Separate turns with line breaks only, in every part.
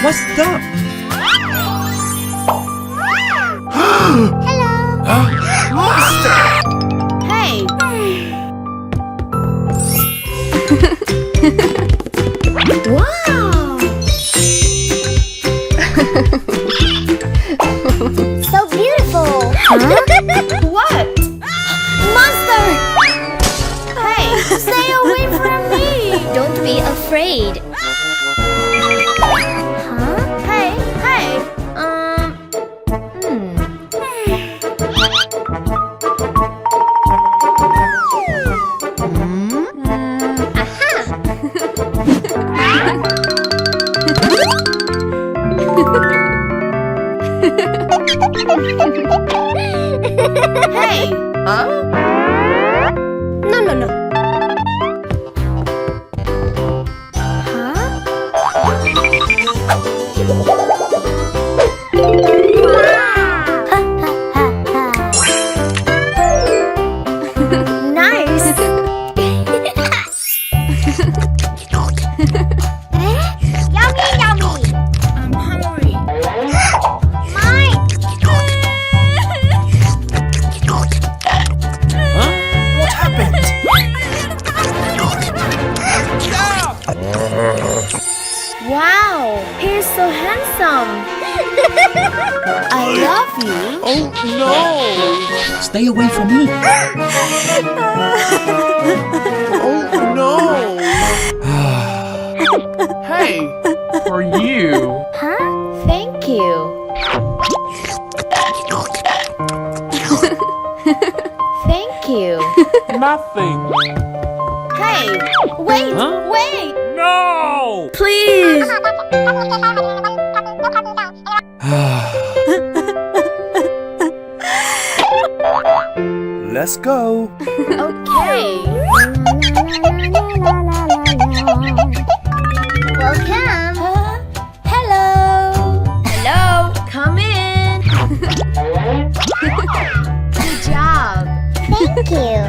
What's that?
Hello.
Monster!
Hey. Wow. So beautiful. Huh? What? Monster! Hey, stay away from me. Don't be afraid. Huh? Hey, hey. Hey! Huh? No, no, no. Huh? Nice! Yummy, yummy! I'm hungry. Mine!
What happened?
Wow, he's so handsome. I love you.
Oh no! Stay away from me. Oh no! Hey, for you.
Huh? Thank you. Thank you.
Nothing.
Hey, wait,
Huh?
wait.
No!
Please.
Let's go.
Okay. Welcome. Hello. Hello. Come in. Good job. Thank you.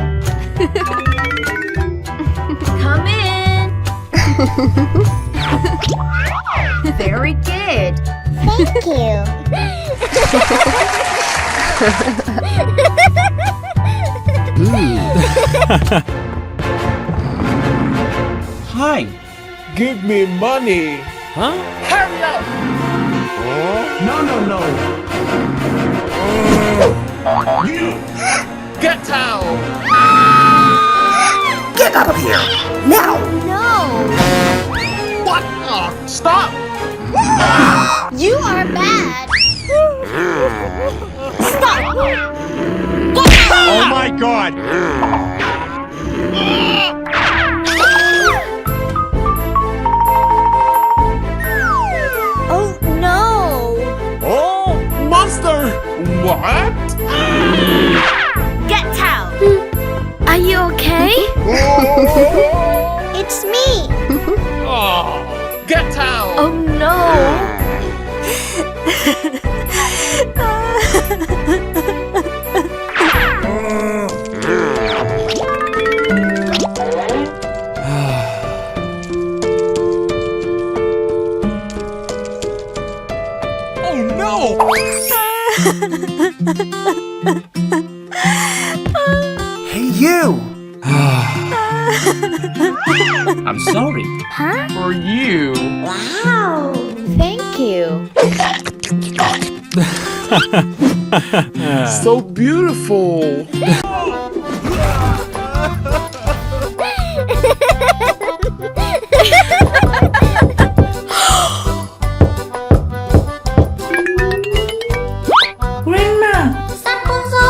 Come in. Very good. Thank you.
Hi.
Give me money.
Huh?
Hurry up.
No, no, no.
You get down.
Get out of here. Now.
No.
What? Stop.
You are bad. Stop.
Oh my God.
Oh no.
Oh, monster. What?
Get out. Are you okay? It's me.
Oh, get down.
Oh no.
Oh no.
Hey, you. I'm sorry.
Huh?
For you.
Wow. Thank you.
So beautiful.
Grandma,
Sakunso.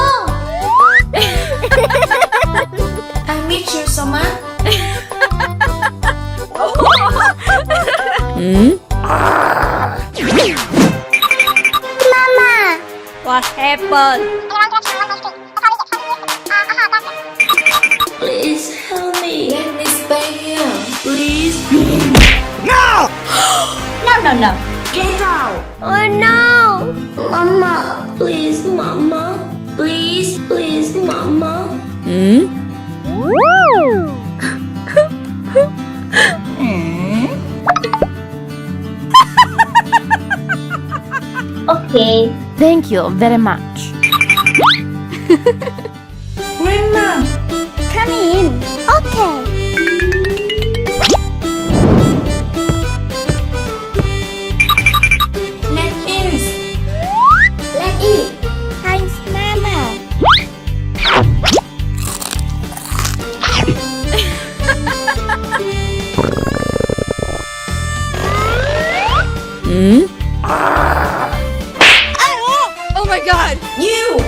I miss you so much.
Mama.
What happened? Please help me. Let me stay here. Please.
No!
No. Get out.
Oh no.
Mama. Please, Mama. Please, Mama.
Okay.
Thank you very much.
Grandma, come in. Okay.
Let in. Let eat.
Thanks, Mama.
Oh my god!
You.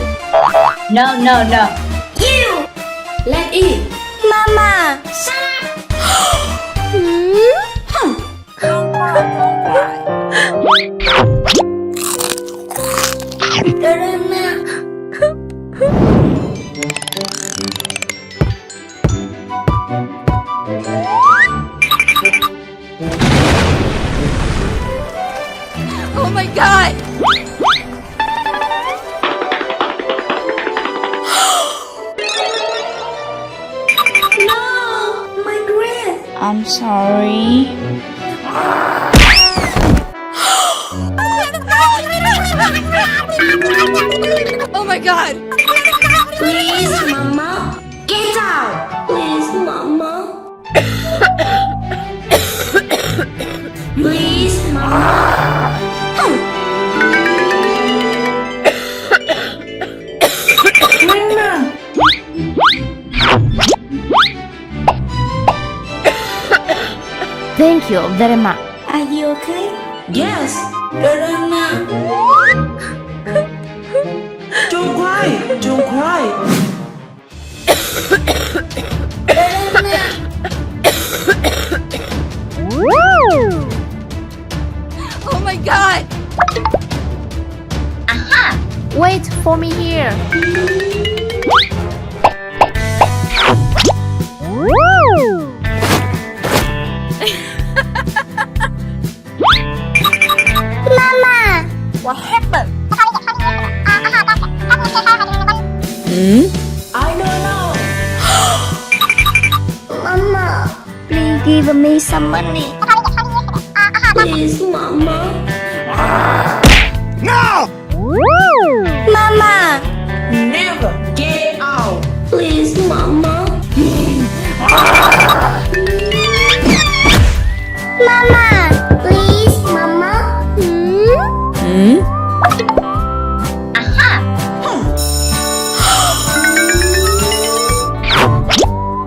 No, no, no.
You. Let eat.
Mama.
Shut up. Grandma.
Oh my god!
No, my dress.
I'm sorry.
Oh my god!
Please, Mama. Get out. Please, Mama. Please, Mama. Grandma.
Thank you very much.
Are you okay?
Yes, Grandma.
Don't cry, don't cry.
Oh my god!
Wait for me here. Mama, what happened?
I don't know.
Mama, please give me some money.
Please, Mama.
No!
Mama,
Never get out.
Please, Mama.
Mama, please, Mama.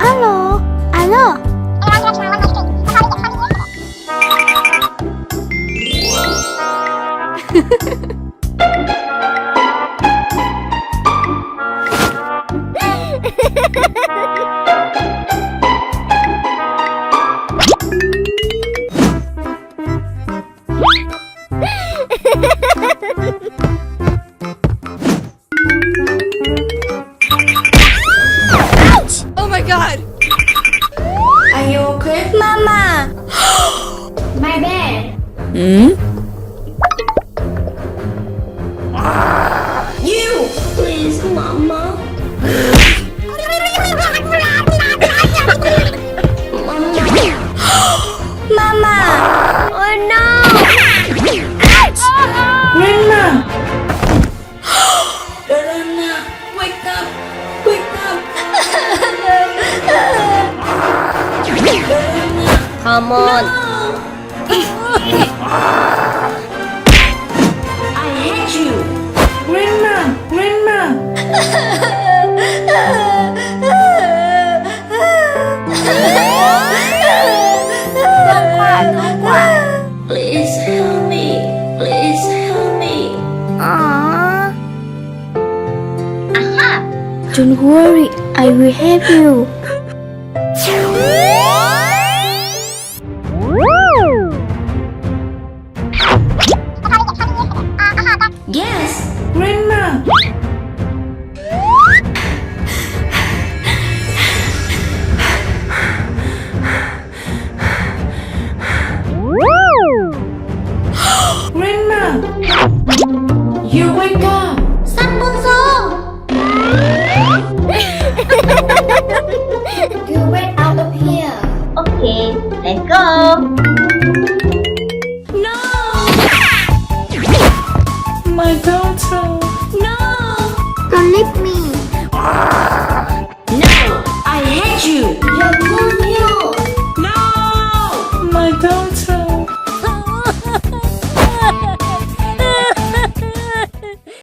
Alo, alo.
Oh my god!
Are you okay?
Mama,
My bed. You. Please, Mama.
Mama. Oh no.
Grandma,
Grandma, wake up. Wake up. Grandma.
Come on.
I hate you.
grandma, grandma.
Please help me. Please help me.
Aww. Don't worry, I will help you.
Yes.
Grandma, grandma. You wake up.
You wait out of here. Okay, let's go.
No.
My my daughter.